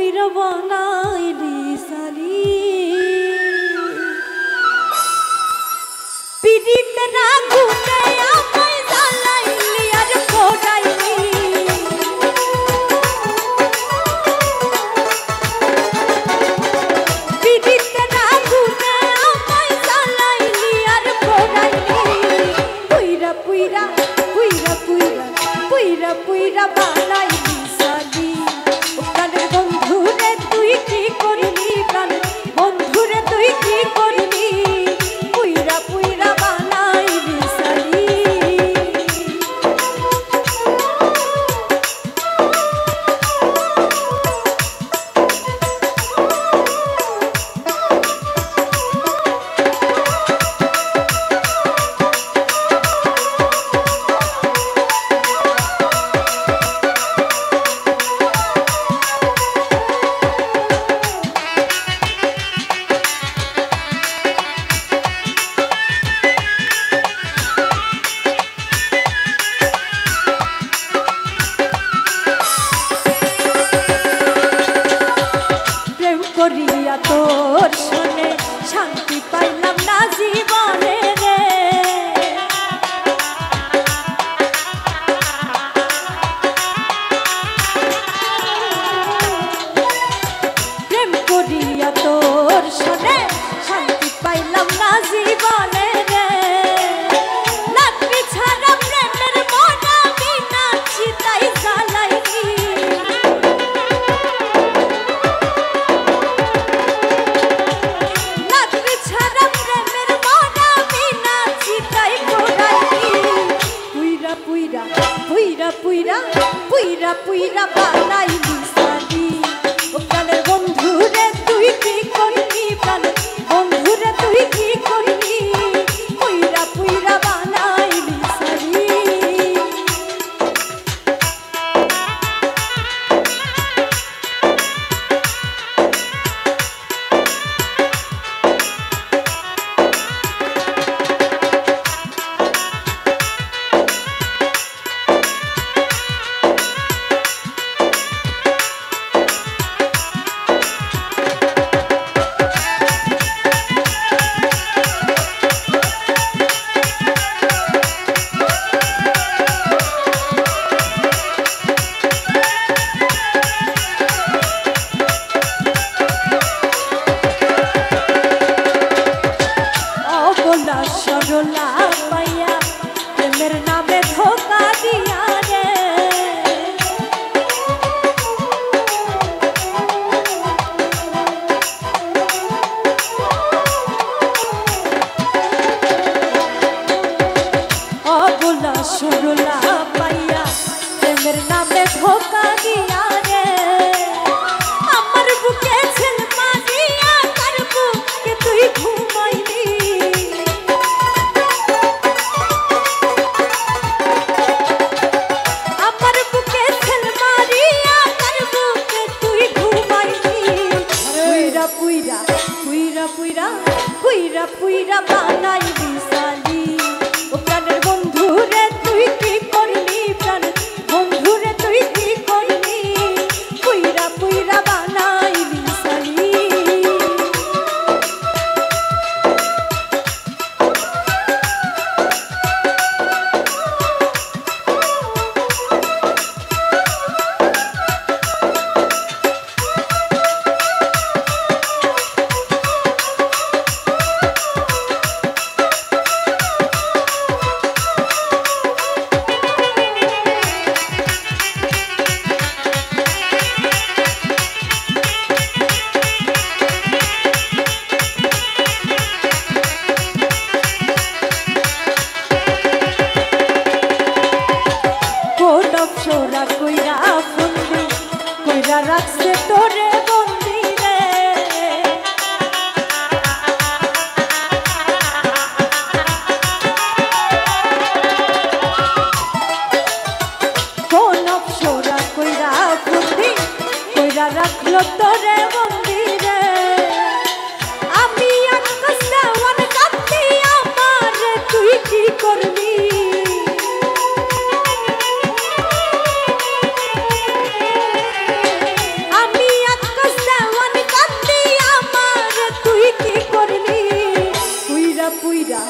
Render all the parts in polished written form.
পুইরা বানাইলি সালি পিড়িতে না ঘুরে আমায় জ্বালাইলি আর পোড়াইলি পিড়িতে না ঘুরে আমায় জ্বালাইলি আর পোড়াইলি পুইরা পুইরা পুইরা পুইরা পুইরা পুইরা বানাইলি সালি ও প্রাণের বন্ধুরে তুই কি করলি প্রাণের বন্ধুরে তুই কি করলি পুইরা পুইরা বানাইলি সালি করিয়া তোর শুনে শান্তি পাইলাম না জীবনে রে প্রেম করিয়া তোর শুনে শান্তি পাইলাম না জীবনে রে লাগবি ছাড়া প্রেমের মনা বিনা চিতাই জ্বালাইনি পুইরা পুইরা পুইরা পুইরা বানাইলি সালি ও প্রাণের বন্ধুরে তুই কি করলি প্রাণের বন্ধুরে তুই কি করলি পুইরা পুইরা বানাইলি সালি সরলা পাইয়া প্রেমের নামে ধোকা দিয়া রে অবলা সরলা পাইয়া প্রেমের নামে ধোকা দিয়া রে আমার বুকে ছেল মারিয়া কার বুকে তুই ঘুমাইলি পুইরা পুইরা পুইরা পুইরা পুইরা বানাইলি সালি ও প্রাণের বন্ধুরে তুই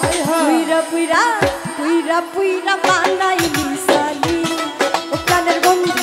পুইরা পুইরা পুইরা পুইরা বানাইলি সালি ও প্রাণের বন্ধু